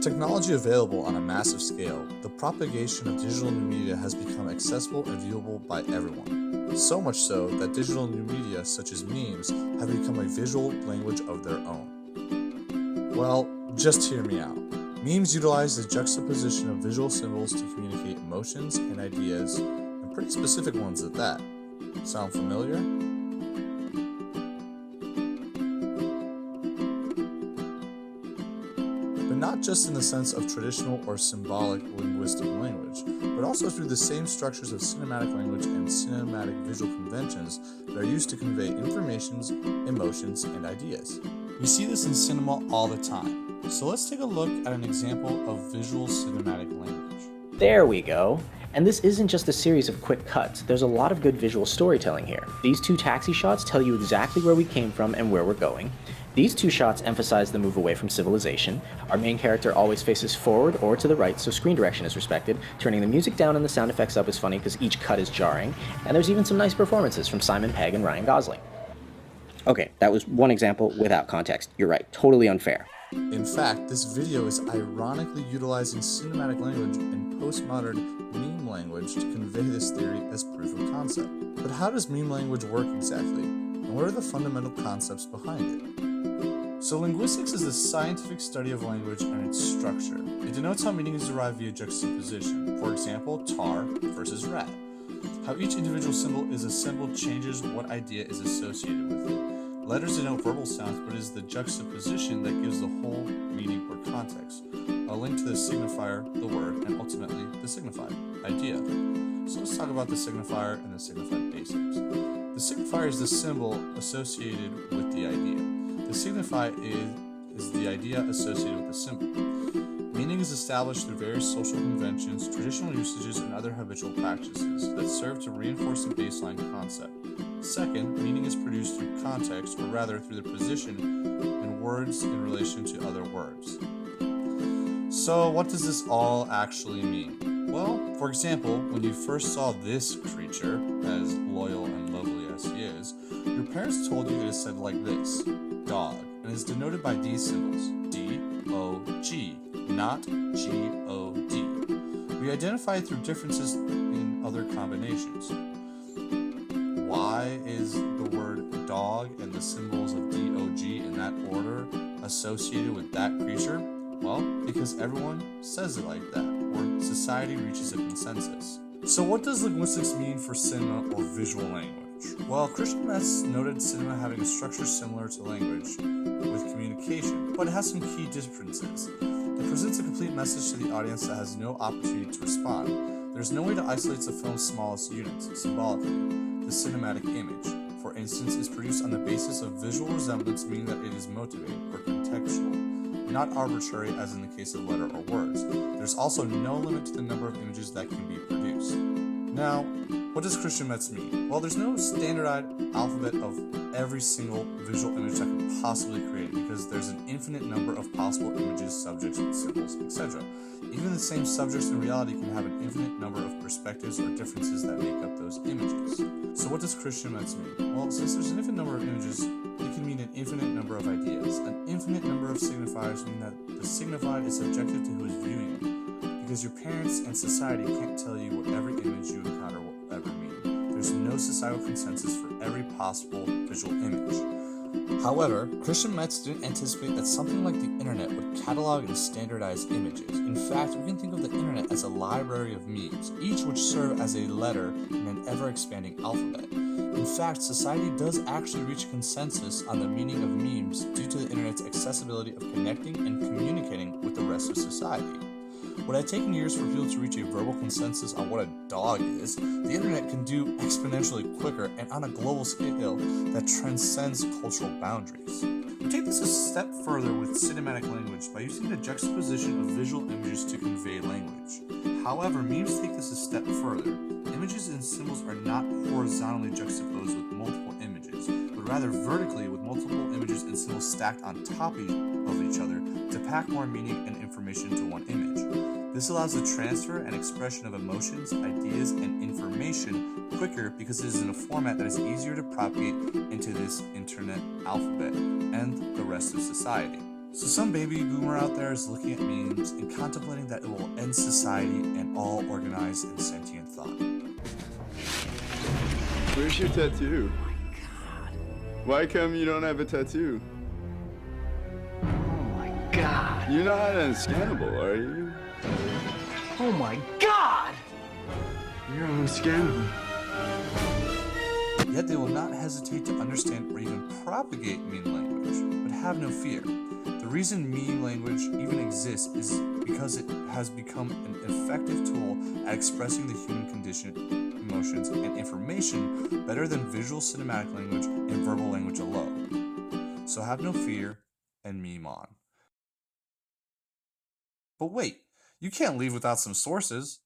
With technology available on a massive scale, the propagation of digital new media has become accessible and viewable by everyone. So much so that digital new media such as memes have become a visual language of their own. Well, just hear me out. Memes utilize the juxtaposition of visual symbols to communicate emotions and ideas, and pretty specific ones at that. Sound familiar? But not just in the sense of traditional or symbolic linguistic language, but also through the same structures of cinematic language and cinematic visual conventions that are used to convey informations, emotions, and ideas. We see this in cinema all the time. So let's take a look at an example of visual cinematic language. There we go. And this isn't just a series of quick cuts, there's a lot of good visual storytelling here. These two taxi shots tell you exactly where we came from and where we're going. These two shots emphasize the move away from civilization. Our main character always faces forward or to the right, so screen direction is respected. Turning the music down and the sound effects up is funny because each cut is jarring. And there's even some nice performances from Simon Pegg and Ryan Gosling. Okay, that was one example without context. You're right, totally unfair. In fact, this video is ironically utilizing cinematic language and postmodern meme language to convey this theory as proof of concept. But how does meme language work exactly? And what are the fundamental concepts behind it? So linguistics is the scientific study of language and its structure. It denotes how meaning is derived via juxtaposition. For example, tar versus rat. How each individual symbol is assembled changes what idea is associated with it. Letters denote verbal sounds, but it is the juxtaposition that gives the whole meaning or context. A link to the signifier, the word, and ultimately the signified idea. So let's talk about the signifier and the signified basics. The signifier is the symbol associated with the idea. The signified is the idea associated with the symbol. Meaning is established through various social conventions, traditional usages, and other habitual practices that serve to reinforce the baseline concept. Second, meaning is produced through context, or rather through the position in words in relation to other words. So what does this all actually mean? Well, for example, when you first saw this creature, as loyal and lovely as he is, your parents told you it is said like this, dog, and is denoted by these symbols, D-O-G, not G-O-D. We identify it through differences in other combinations. Why is the word dog and the symbols of D-O-G in that order associated with that creature? Well, because everyone says it like that, or society reaches a consensus. So what does linguistics mean for cinema or visual language? Well, Christian Metz noted cinema having a structure similar to language with communication, but it has some key differences. It presents a complete message to the audience that has no opportunity to respond. There's no way to isolate the film's smallest units, symbolically. The cinematic image, for instance, is produced on the basis of visual resemblance, meaning that it is motivated or contextual, not arbitrary as in the case of letter or words. There's also no limit to the number of images that can be produced. Now, what does Christian Metz mean? Well, there's no standardized alphabet of every single visual image that can possibly create because there's an infinite number of possible images, subjects, symbols, etc. Even the same subjects in reality can have an infinite number of perspectives or differences that make up those images. So what does Christian Metz mean? Well, since there's an infinite number of images, it can mean an infinite number of ideas. An infinite number of signifiers mean that the signified is subjective to who is viewing it. Because your parents and society can't tell you what every image you encounter will ever mean. There's no societal consensus for every possible visual image. However, Christian Metz didn't anticipate that something like the internet would catalog and standardize images. In fact, we can think of the internet as a library of memes, each which serve as a letter in an ever-expanding alphabet. In fact, society does actually reach a consensus on the meaning of memes due to the internet's accessibility of connecting and communicating with the rest of society. What had taken years for people to reach a verbal consensus on what a dog is, the internet can do exponentially quicker and on a global scale that transcends cultural boundaries. We take this a step further with cinematic language by using the juxtaposition of visual images to convey language. However, memes take this a step further. Images and symbols are not horizontally juxtaposed with multiple images, but rather vertically with multiple images and symbols stacked on top of each other to pack more meaning and information to one image. This allows the transfer and expression of emotions, ideas, and information quicker because it is in a format that is easier to propagate into this internet alphabet and the rest of society. So some baby boomer out there is looking at memes and contemplating that it will end society and all organized and sentient thought. Where's your tattoo? Oh my god. Why come you don't have a tattoo? Oh my god. You're not unscannable, are you? Oh my god! You're unscannable. Yet they will not hesitate to understand or even propagate meme language, but have no fear. The reason meme language even exists is because it has become an effective tool at expressing the human condition, emotions, and information better than visual cinematic language and verbal language alone. So have no fear and meme on. But wait, you can't leave without some sources.